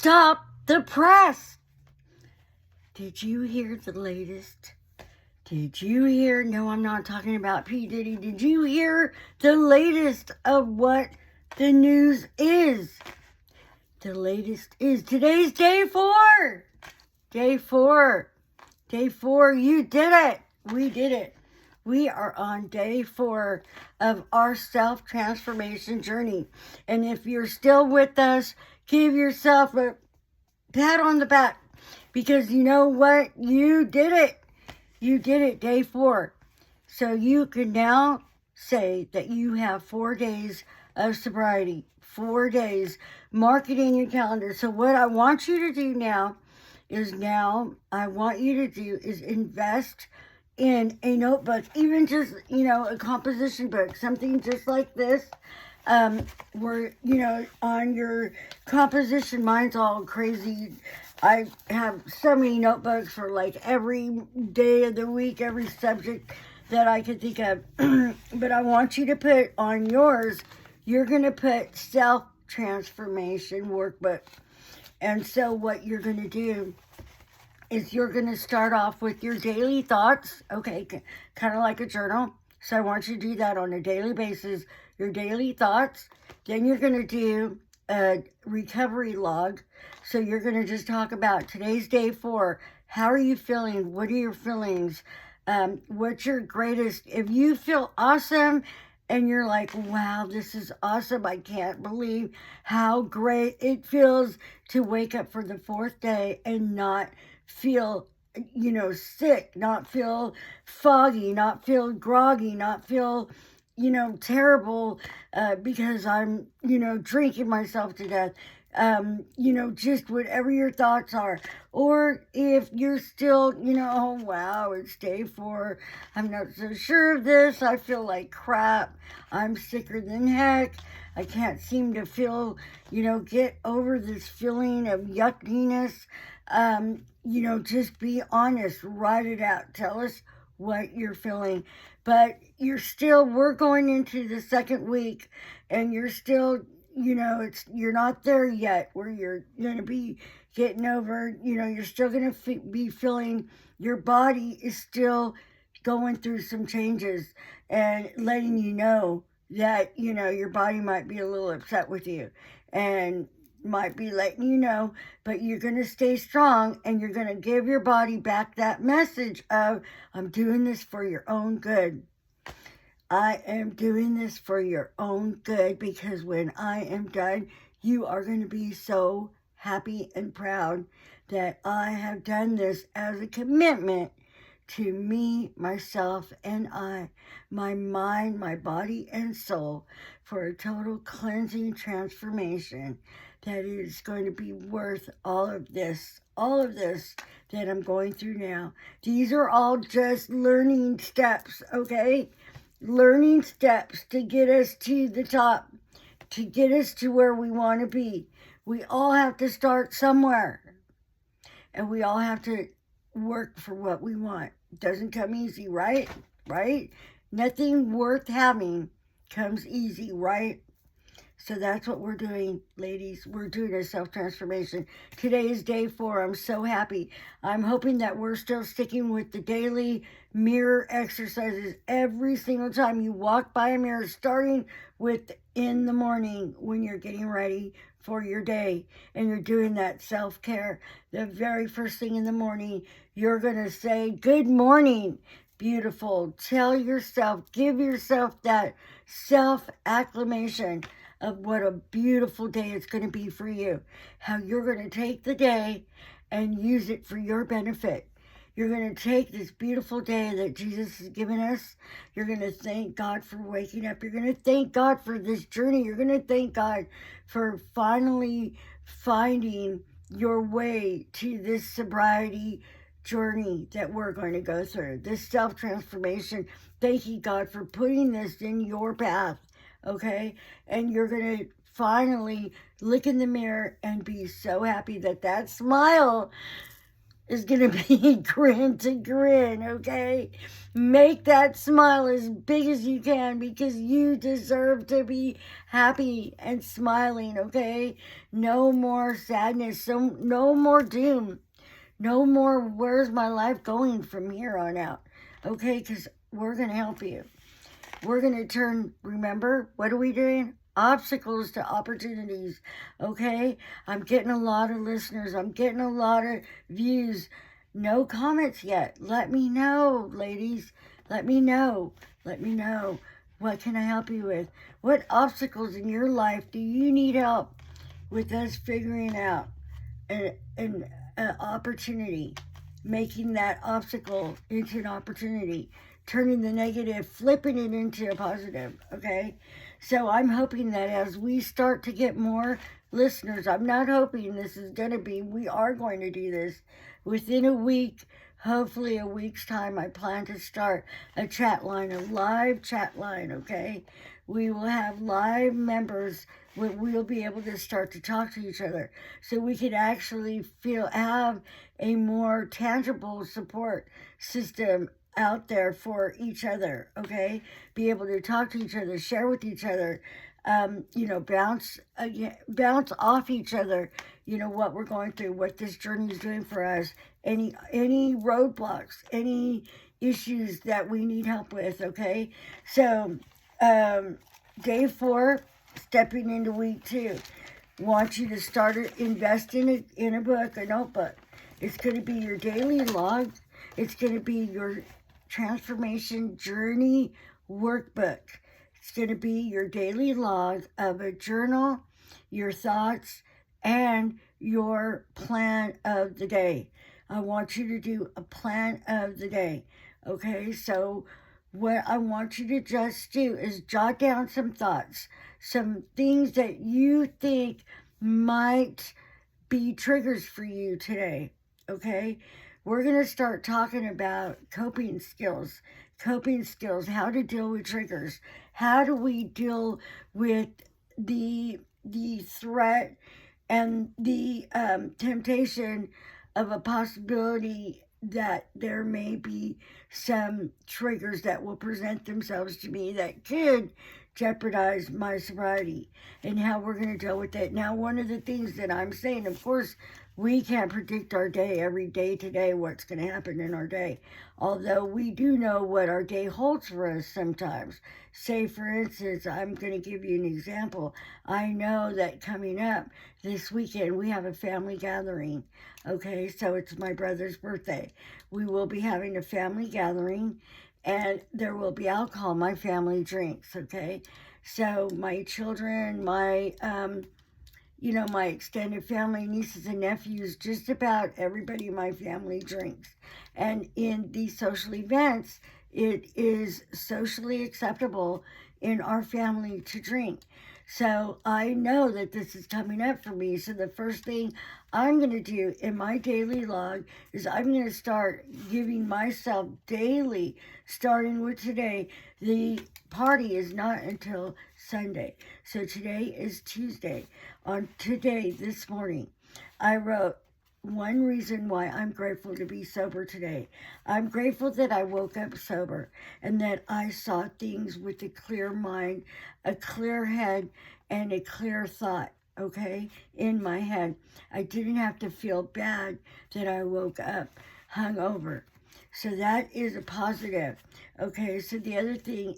Stop the press! Did you hear the latest? Did you hear? No, I'm not talking about P. Diddy. Did you hear the latest of what the news is? The latest is today's day 4. Day 4. Day 4. You did it. We did it. We are on day 4 of our self-transformation journey. And if you're still with us, give yourself a pat on the back. Because you know what? You did it. You did it, day 4. So you can now say that you have 4 days of sobriety. 4 days. Mark it in your calendar. So what I want you to do now is invest in a notebook, even just, a composition book, something just like this, where, on your composition, mine's all crazy. I have so many notebooks for like every day of the week, every subject that I could think of. But I want you to put on yours, you're going to put self-transformation workbook. And so what you're going to do is you're going to start off with your daily thoughts, okay, kind of like a journal. So I want you to do that on a daily basis, your daily thoughts. Then you're going to do a recovery log. So you're going to just talk about today's day 4. How are you feeling? What are your feelings? What's your greatest? If you feel awesome and you're like, wow, this is awesome. I can't believe how great it feels to wake up for the 4th day and not feel, sick, not feel foggy, not feel groggy, not feel, terrible because I'm, drinking myself to death. Just whatever your thoughts are. Or if you're still, oh wow, it's day 4. I'm not so sure of this. I feel like crap. I'm sicker than heck. I can't seem to feel, get over this feeling of yuckiness. Just be honest, write it out. Tell us what you're feeling. But we're going into the 2nd week and you're still, you're not there yet where you're going to be getting over, you're still going to be feeling your body is still going through some changes and letting you know that, your body might be a little upset with you and might be letting you know, but you're going to stay strong and you're going to give your body back that message of, I'm doing this for your own good. I am doing this for your own good because when I am done, you are going to be so happy and proud that I have done this as a commitment to me, myself, and I, my mind, my body, and soul for a total cleansing transformation that is going to be worth all of this that I'm going through now. These are all just learning steps, okay? Learning steps to get us to the top, to get us to where we want to be. We all have to start somewhere, and we all have to work for what we want. It doesn't come easy, right? Right? Nothing worth having comes easy, right? So that's what we're doing, ladies. We're doing a self-transformation. Today is day 4. I'm so happy. I'm hoping that we're still sticking with the daily mirror exercises every single time you walk by a mirror, starting with in the morning when you're getting ready for your day and you're doing that self-care. The very first thing in the morning, you're going to say, good morning. Beautiful. Tell yourself, give yourself that self-acclamation of what a beautiful day it's going to be for you. How you're going to take the day and use it for your benefit. You're going to take this beautiful day that Jesus has given us. You're going to thank God for waking up. You're going to thank God for this journey. You're going to thank God for finally finding your way to this sobriety journey that we're going to go through. This self-transformation. Thank you, God, for putting this in your path. Okay, and you're going to finally look in the mirror and be so happy that smile is going to be grin to grin, okay? Make that smile as big as you can because you deserve to be happy and smiling, okay? No more sadness, no more doom. No more, where's my life going from here on out? Okay, because we're going to help you. We're going to turn, remember, what are we doing? Obstacles to opportunities. Okay? I'm getting a lot of listeners. I'm getting a lot of views. No comments yet. Let me know, ladies. Let me know. Let me know. What can I help you with? What obstacles in your life do you need help with us figuring out? An opportunity, making that obstacle into an opportunity, turning the negative, flipping it into a positive, okay? So I'm hoping that as we start to get more listeners, I'm not hoping this is going to be, we are going to do this within a week, hopefully a week's time. I plan to start a chat line, a live chat line, okay? We will have live members where we'll be able to start to talk to each other so we can actually have a more tangible support system out there for each other, okay? Be able to talk to each other, share with each other, bounce off each other, what we're going through, what this journey is doing for us, any roadblocks, any issues that we need help with, okay? So, day 4, stepping into week 2. Want you to start investing in a book, a notebook. It's going to be your daily log. It's going to be your transformation journey workbook. It's going to be your daily log of a journal, your thoughts, and your plan of the day. I want you to do a plan of the day. Okay, so what I want you to just do is jot down some thoughts, some things that you think might be triggers for you today, okay? We're going to start talking about coping skills, how to deal with triggers. How do we deal with the threat and the temptation of a possibility that there may be some triggers that will present themselves to me that could jeopardize my sobriety, and how we're going to deal with it. Now, one of the things that I'm saying, of course, we can't predict our day, every day today, what's going to happen in our day. Although we do know what our day holds for us sometimes. Say, for instance, I'm going to give you an example. I know that coming up this weekend, we have a family gathering. Okay, so it's my brother's birthday. We will be having a family gathering, and there will be alcohol. My family drinks, okay? So my children, my extended family, nieces and nephews, just about everybody in my family drinks. And in these social events, it is socially acceptable in our family to drink. So I know that this is coming up for me. So the first thing I'm going to do in my daily log is I'm going to start giving myself daily, starting with today. The party is not until Sunday. So today is Tuesday. On today, this morning, I wrote one reason why I'm grateful to be sober today. I'm grateful that I woke up sober and that I saw things with a clear mind, a clear head, and a clear thought, okay, in my head. I didn't have to feel bad that I woke up hungover. So that is a positive. Okay, so the other thing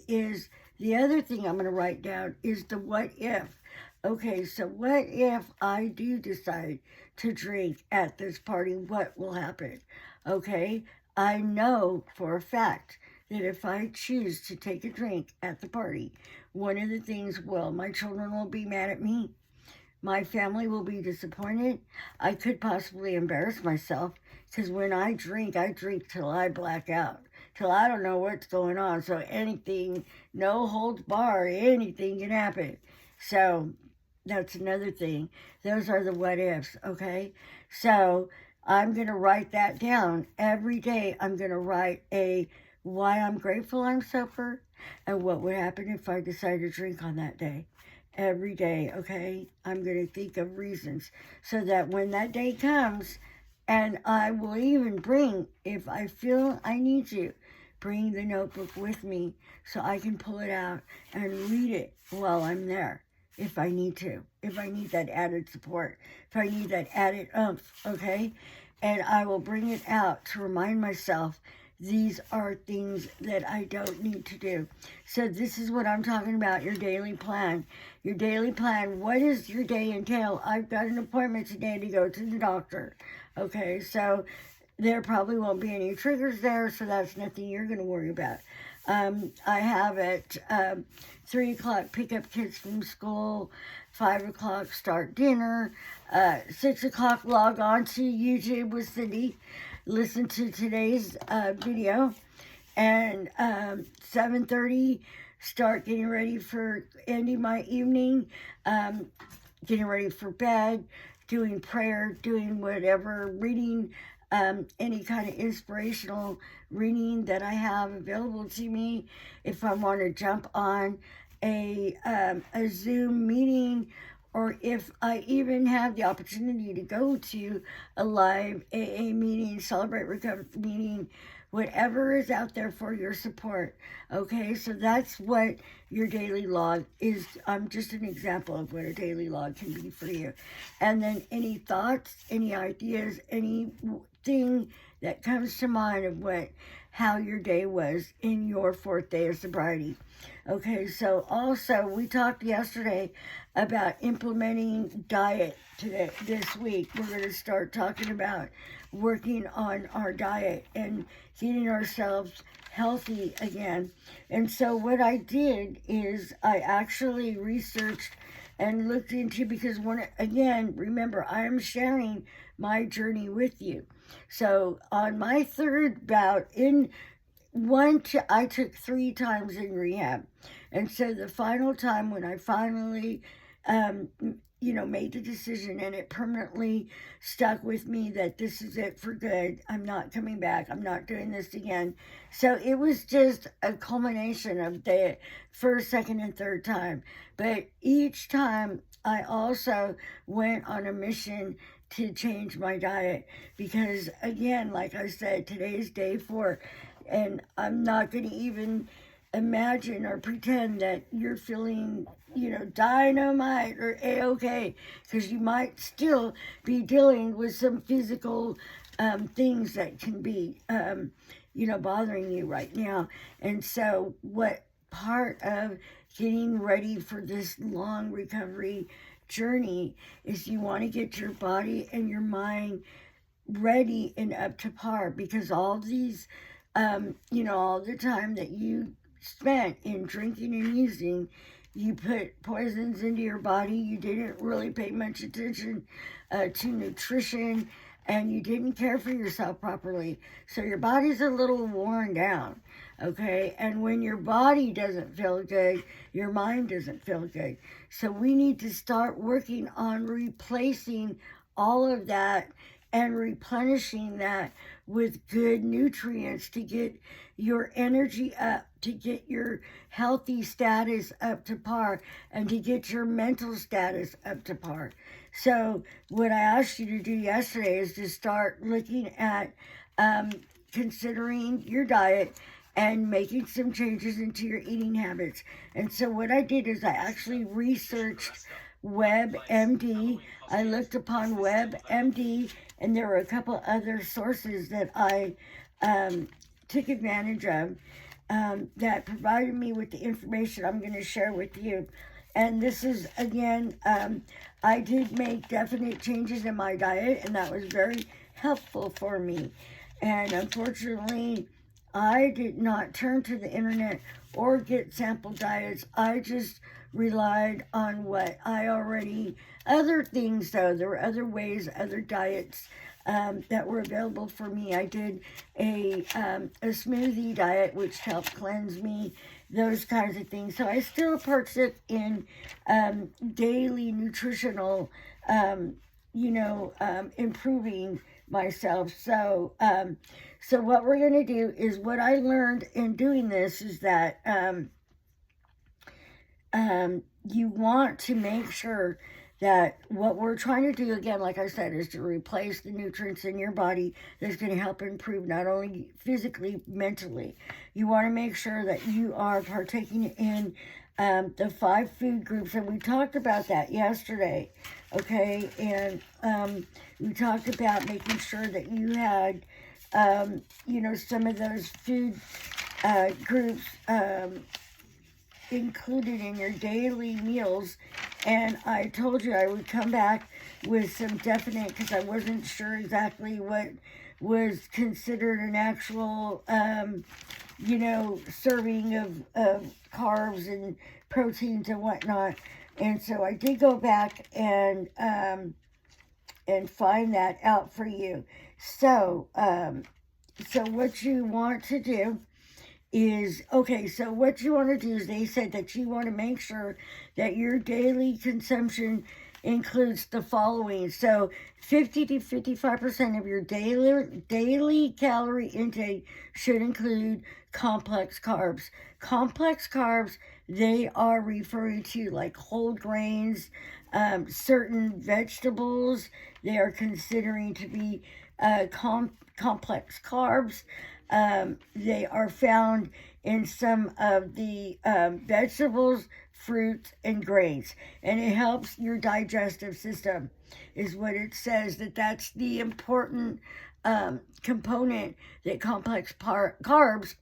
I'm going to write down is the what if. Okay, so what if I do decide to drink at this party? What will happen? Okay, I know for a fact that if I choose to take a drink at the party, one of the things my children will be mad at me. My family will be disappointed. I could possibly embarrass myself because when I drink till I black out, till I don't know what's going on. So anything, no holds barred, anything can happen. So that's another thing. Those are the what ifs, okay? So I'm going to write that down. Every day I'm going to write why I'm grateful I'm sober and what would happen if I decided to drink on that day. Every day, okay? I'm going to think of reasons so that when that day comes, And I will even bring, if I feel I need to, bring the notebook with me so I can pull it out and read it while I'm there if I need to, if I need that added support, if I need that added oomph, okay? And I will bring it out to remind myself these are things that I don't need to do. So this is what I'm talking about, your daily plan. Your daily plan, what does your day entail? I've got an appointment today to go to the doctor. Okay, so there probably won't be any triggers there, so that's nothing you're going to worry about. I have at 3 o'clock pick up kids from school, 5 o'clock start dinner, 6 o'clock log on to YouTube with Cindy, listen to today's video, and 7:30 start getting ready for ending my evening, getting ready for bed, doing prayer, doing whatever, reading any kind of inspirational reading that I have available to me. If I want to jump on a Zoom meeting, or if I even have the opportunity to go to a live AA meeting, Celebrate Recovery meeting, whatever is out there for your support. Okay, so that's what your daily log is. I'm just an example of what a daily log can be for you. And then any thoughts, any ideas, anything that comes to mind of how your day was in your 4th day of sobriety. Okay, so also we talked yesterday about implementing diet this week. We're going to start talking about working on our diet and getting ourselves healthy again. And so what I did is I actually researched and looked into, because remember, I am sharing my journey with you. So on my 3rd bout I took 3 times in rehab. And so the final time when I finally, made the decision, and it permanently stuck with me that this is it for good. I'm not coming back. I'm not doing this again. So it was just a culmination of the 1st, 2nd, and 3rd time. But each time I also went on a mission to change my diet, because again, like I said, today's day 4, and I'm not going to even imagine or pretend that you're feeling, dynamite or A-okay, because you might still be dealing with some physical things that can be, bothering you right now. And so what part of getting ready for this long recovery journey is you want to get your body and your mind ready and up to par, because all these, all the time that you spent in drinking and using, you put poisons into your body. You didn't really pay much attention to nutrition, and you didn't care for yourself properly. So your body's a little worn down, okay? And when your body doesn't feel good, your mind doesn't feel good. So we need to start working on replacing all of that and replenishing that with good nutrients to get your energy up, to get your healthy status up to par, and to get your mental status up to par. So what I asked you to do yesterday is to start looking at considering your diet and making some changes into your eating habits. And so what I did is I actually researched WebMD. I looked upon WebMD, and there were a couple other sources that I took advantage of that provided me with the information I'm going to share with you. And this is, again, I did make definite changes in my diet, and that was very helpful for me. And unfortunately, I did not turn to the internet or get sample diets. I just relied on what I already, other things though, there were other ways, other diets that were available for me. I did a smoothie diet, which helped cleanse me, those kinds of things. So I still partook in daily nutritional, improving myself. So, so what we're going to do is, what I learned in doing this is that you want to make sure that what we're trying to do, again, like I said, is to replace the nutrients in your body that's going to help improve not only physically, mentally. You want to make sure that you are partaking in the 5 food groups, and we talked about that yesterday, okay? And we talked about making sure that you had, some of those food groups included in your daily meals. And I told you I would come back with some definite, because I wasn't sure exactly what was considered an actual, serving of carbs and proteins and whatnot. And so I did go back and find that out for you. So what you want to do is, so what you want to do is, they said that you want to make sure that your daily consumption includes the following. So 50 to 55% of your daily calorie intake should include complex carbs. Complex carbs, they are referring to like whole grains, certain vegetables. They are considering to be complex carbs. They are found in some of the vegetables, fruits, and grains, and it helps your digestive system, is what it says. That's the important component that complex carbs.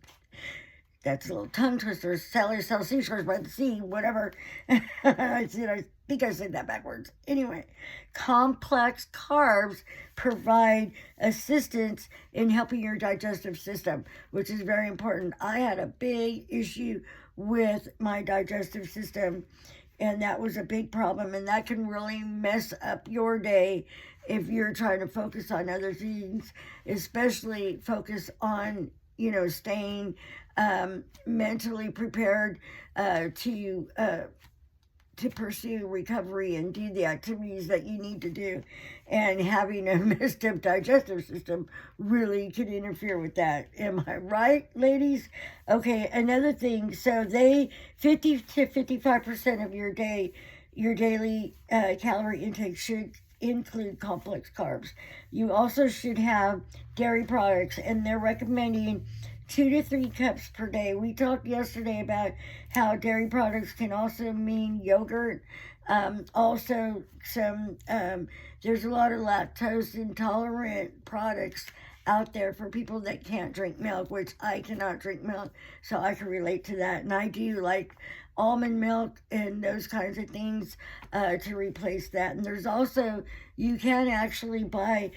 That's a little tongue twister. Sell seashores by the sea, whatever. I think I said that backwards. Anyway, complex carbs provide assistance in helping your digestive system, which is very important. I had a big issue with my digestive system, and that was a big problem, and that can really mess up your day if you're trying to focus on other things, especially focus on, staying mentally prepared to pursue recovery and do the activities that you need to do. And having a messed up digestive system really could interfere with that. Am I right, ladies? Okay, another thing. So 50 to 55% of your daily calorie intake should include complex carbs. You also should have dairy products, and they're recommending 2 to 3 cups per day. We talked yesterday about how dairy products can also mean yogurt. Also, there's a lot of lactose intolerant products out there for people that can't drink milk, which I cannot drink milk, so I can relate to that. And I do like almond milk and those kinds of things to replace that. And there's also, you can actually buy,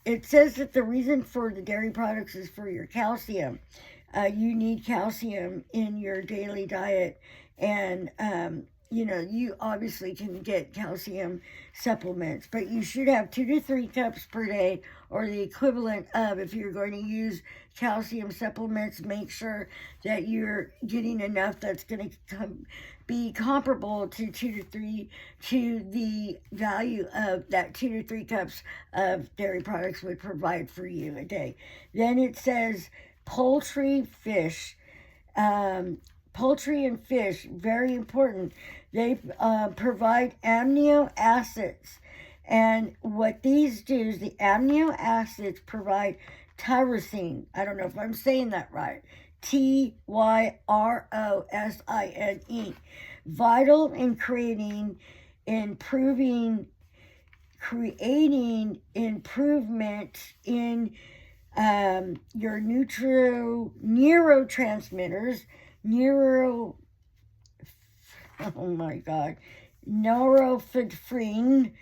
it says that the reason for the dairy products is for your calcium. You need calcium in your daily diet, and you obviously can get calcium supplements, but you should have 2 to 3 cups per day, or the equivalent of, if you're going to use calcium supplements, make sure that you're getting enough that's going to be comparable to the value of that 2 to 3 cups of dairy products would provide for you a day. Then it says poultry, fish. Poultry and fish, very important. They provide amino acids. And what these do is, the amino acids provide tyrosine. I don't know if I'm saying that right. Tyrosine. Vital in creating improvement in your neurotransmitters, norepinephrine,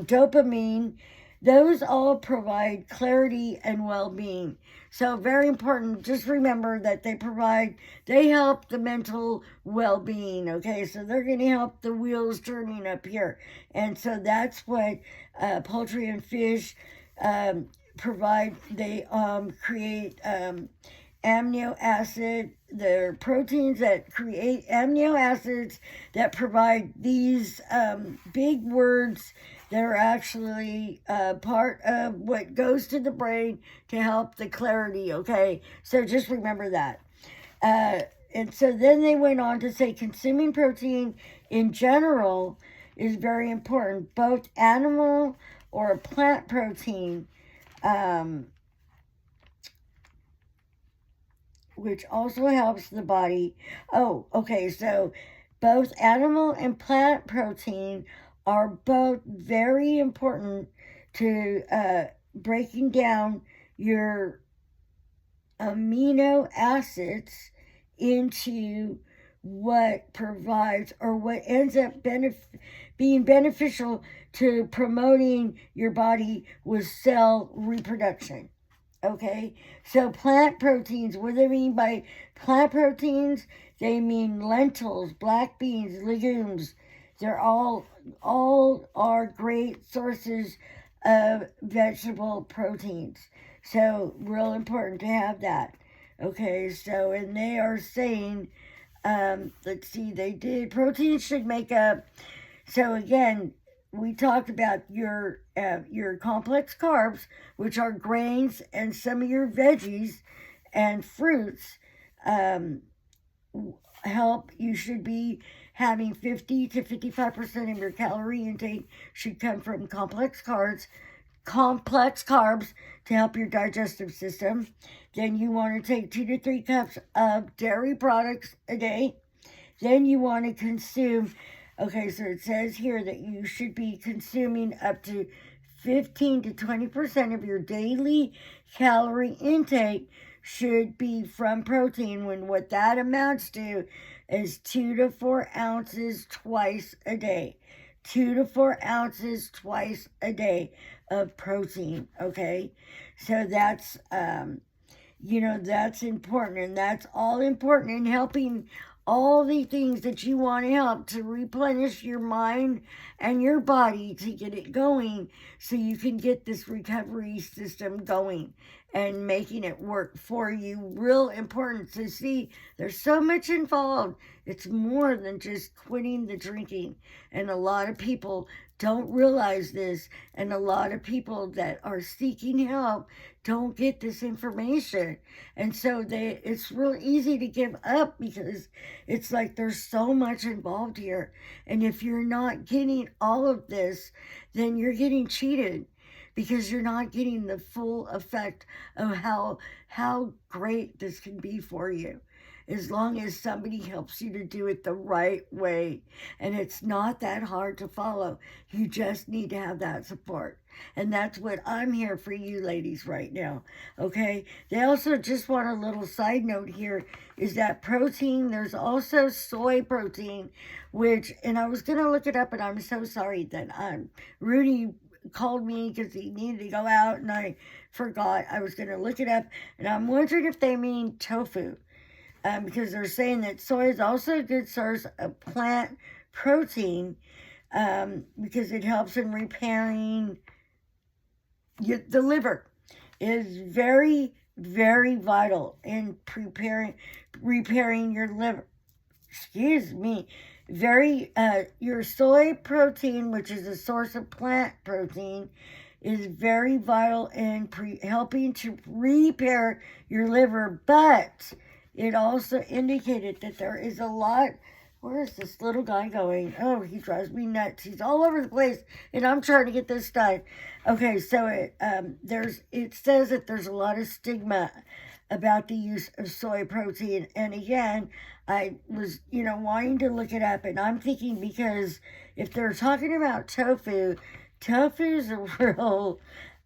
dopamine. Those all provide clarity and well-being. So very important. Just remember that they help the mental well-being. Okay, so they're going to help the wheels turning up here. And so that's what poultry and fish provide. They create amino acid. They're proteins that create amino acids that provide these big words that are actually part of what goes to the brain to help the clarity, okay? So just remember that. And so then they went on to say consuming protein in general is very important. Both animal or plant protein, which also helps the body. Oh, okay, so both animal and plant protein are both very important to breaking down your amino acids into what provides or what ends up being beneficial to promoting your body with cell reproduction. Okay, so plant proteins, what do they mean by plant proteins? They mean lentils, black beans, legumes. They're all are great sources of vegetable proteins. So real important to have that. Okay, so and they are saying, let's see, they did proteins should make up. So again, we talked about your complex carbs, which are grains and some of your veggies and fruits. Help. You should be having 50 to 55% of your calorie intake should come from complex carbs to help your digestive system. Then you want to take 2 to 3 cups of dairy products a day. Then you want to consume, okay, so it says here that you should be consuming up to 15 to 20% of your daily calorie intake should be from protein, when what that amounts to is 2 to 4 ounces twice a day. 2 to 4 ounces twice a day of protein, okay? So that's, that's important, and that's all important in helping all the things that you want to help to replenish your mind and your body to get it going so you can get this recovery system going and making it work for you. Real important to see. There's so much involved. It's more than just quitting the drinking. And a lot of people don't realize this, and a lot of people that are seeking help don't get this information, and so it's real easy to give up because it's like there's so much involved here, and if you're not getting all of this, then you're getting cheated because you're not getting the full effect of how great this can be for you, as long as somebody helps you to do it the right way. And it's not that hard to follow. You just need to have that support. And that's what I'm here for you ladies right now. Okay? They also just want a little side note here is that protein, there's also soy protein, which, and I was going to look it up, and I'm so sorry that Rudy called me because he needed to go out, and I forgot. I was going to look it up, and I'm wondering if they mean tofu. Because they're saying that soy is also a good source of plant protein, because it helps in repairing the liver. It is very, very vital in repairing your liver. Excuse me. Your soy protein, which is a source of plant protein, is very vital in helping to repair your liver, but it also indicated that there is a lot. Where is this little guy going? Oh, he drives me nuts. He's all over the place, and I'm trying to get this done. Okay, so it says that there's a lot of stigma about the use of soy protein, and again, I was wanting to look it up, and I'm thinking because if they're talking about tofu is a real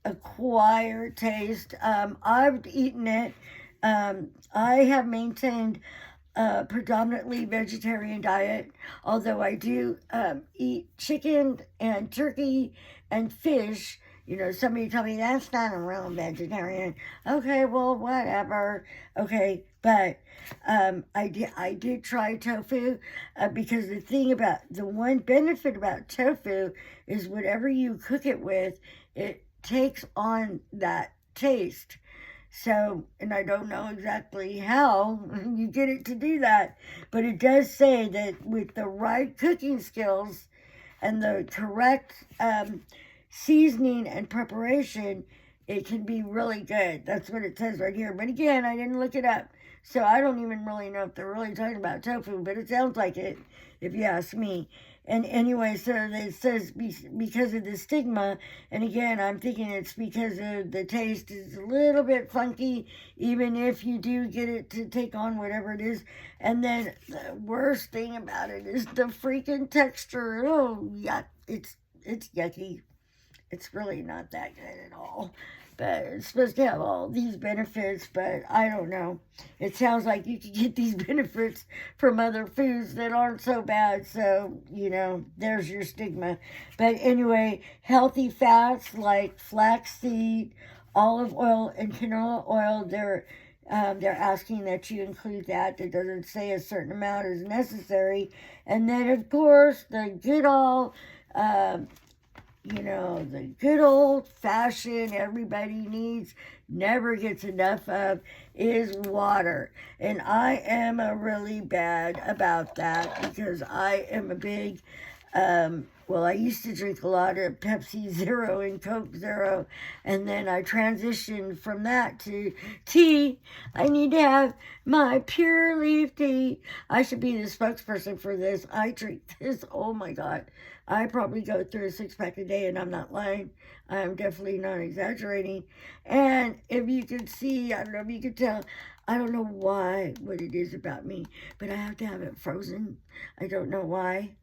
acquired taste. I've eaten it. I have maintained a predominantly vegetarian diet, although I do eat chicken and turkey and fish. Somebody told me that's not a real vegetarian. Okay, well, whatever. Okay, but I did try tofu because the one benefit about tofu is whatever you cook it with, it takes on that taste. So, and I don't know exactly how you get it to do that, but it does say that with the right cooking skills and the correct seasoning and preparation, it can be really good. That's what it says right here. But again, I didn't look it up, so I don't even really know if they're really talking about tofu, but it sounds like it, if you ask me. And anyway, so it says because of the stigma, and again, I'm thinking it's because of the taste is a little bit funky, even if you do get it to take on whatever it is. And then the worst thing about it is the freaking texture. Oh, yeah, it's yucky. It's really not that good at all. But it's supposed to have all these benefits, but I don't know. It sounds like you could get these benefits from other foods that aren't so bad. So, there's your stigma. But anyway, healthy fats like flaxseed, olive oil, and canola oil, they're asking that you include that. It doesn't say a certain amount is necessary. And then, of course, the good the good old fashioned everybody needs, never gets enough of, is water. And I am really bad about that because I am a big, I used to drink a lot of Pepsi Zero and Coke Zero, and then I transitioned from that to tea. I need to have my pure leaf tea. I should be the spokesperson for this. I drink this, oh my God. I probably go through a 6-pack a day, and I'm not lying. I'm definitely not exaggerating. And if you could see, I don't know if you could tell, I don't know what it is about me, but I have to have it frozen. I don't know why.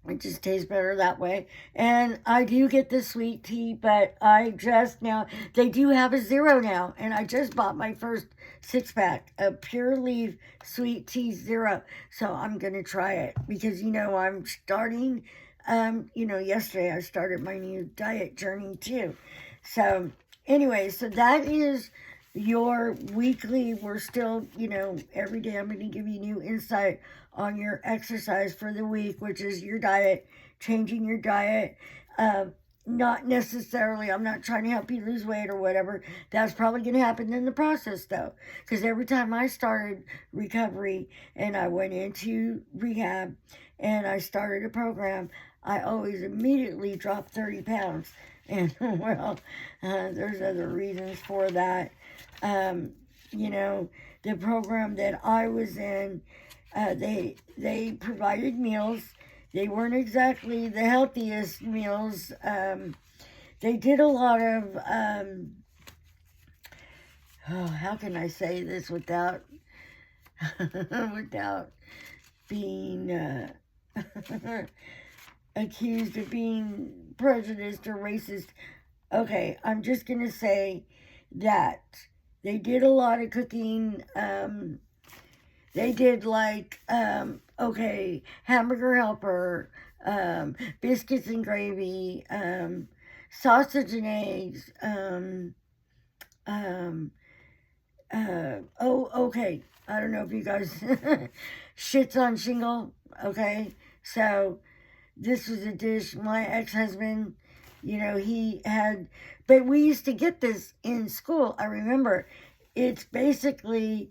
It just tastes better that way. And I do get the sweet tea, but they do have a Zero now. And I just bought my first 6-pack of Pure Leaf Sweet Tea Zero. So I'm going to try it because, I'm starting, yesterday I started my new diet journey too. So anyway, so that is your weekly. We're still, every day I'm going to give you new insight on your exercise for the week, which is your diet, changing your diet. Not necessarily, I'm not trying to help you lose weight or whatever. That's probably going to happen in the process, though. Because every time I started recovery and I went into rehab and I started a program, I always immediately dropped 30 pounds. And, there's other reasons for that. The program that I was in, they provided meals. They weren't exactly the healthiest meals. They did a lot of, how can I say this without being accused of being prejudiced or racist? Okay, I'm just going to say that they did a lot of cooking. They did hamburger helper, biscuits and gravy, sausage and eggs, okay, I don't know if you guys, shits on shingle, okay, so this was a dish my ex-husband, he had, but we used to get this in school, I remember. It's basically,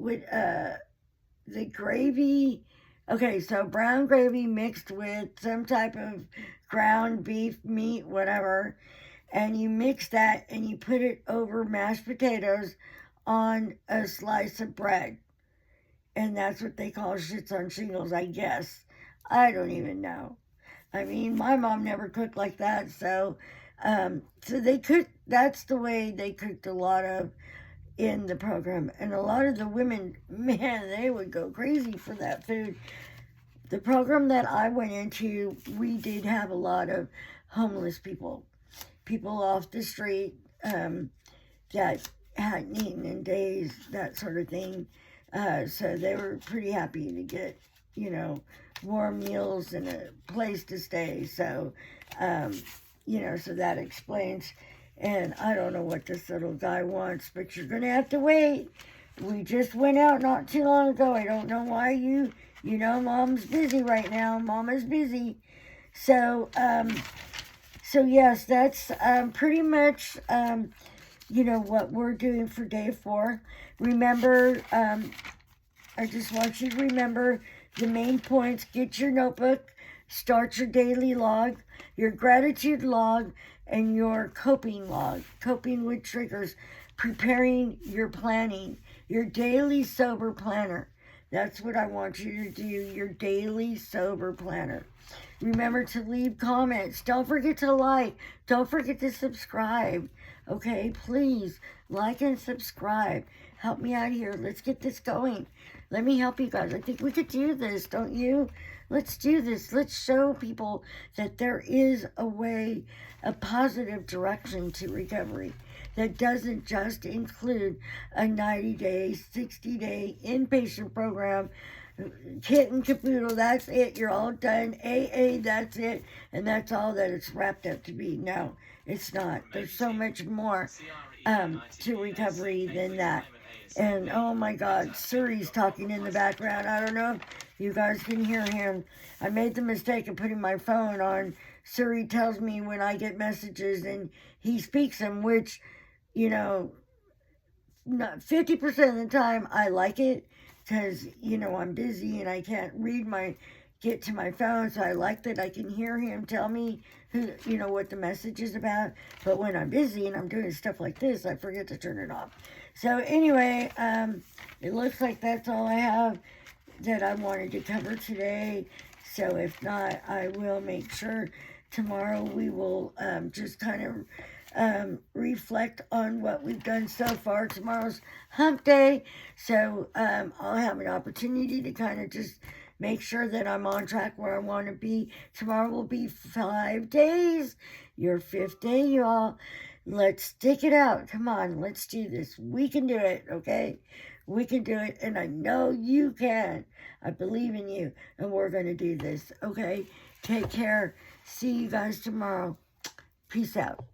with the gravy, okay, so brown gravy mixed with some type of ground beef, meat, whatever, and you mix that and you put it over mashed potatoes on a slice of bread. And that's what they call shits on shingles, I guess. I don't even know. I mean, my mom never cooked like that, so they cooked, that's the way they cooked a lot of in the program. And a lot of the women, man, they would go crazy for that food. The program that I went into, we did have a lot of homeless people off the street that hadn't eaten in days, that sort of thing. So they were pretty happy to get, warm meals and a place to stay. So, so that explains. And I don't know what this little guy wants, but you're going to have to wait. We just went out not too long ago. I don't know why Mom's busy right now. Mama's busy. So yes, that's pretty much, what we're doing for day 4. Remember, I just want you to remember the main points. Get your notebook, start your daily log, your gratitude log, and your coping log, coping with triggers, preparing your planning, your daily sober planner. That's what I want you to do, your daily sober planner. Remember to leave comments. Don't forget to like. Don't forget to subscribe. Okay, please like and subscribe. Help me out here. Let's get this going. Let me help you guys. I think we could do this, don't you? Let's do this. Let's show people that there is a way, a positive direction to recovery that doesn't just include a 90-day, 60-day inpatient program. Kit and caboodle, that's it. You're all done. AA, that's it. And that's all that it's wrapped up to be. No, it's not. There's so much more to recovery than that. And oh my God, Suri's talking in the background. I don't know if you guys can hear him. I made the mistake of putting my phone on. Suri tells me when I get messages and he speaks them, which, you know, not 50% of the time I like it because, you know, I'm busy and I can't get to my phone. So I like that I can hear him tell me who, you know, what the message is about. But when I'm busy and I'm doing stuff like this, I forget to turn it off. So anyway, it looks like that's all I have that I wanted to cover today. So if not, I will make sure tomorrow we will just kind of reflect on what we've done so far. Tomorrow's hump day, so I'll have an opportunity to kind of just make sure that I'm on track where I want to be. Tomorrow will be 5 days, your 5th day, y'all. Let's stick it out. Come on, let's do this. We can do it, okay? We can do it, and I know you can. I believe in you, and we're going to do this, okay? Take care. See you guys tomorrow. Peace out.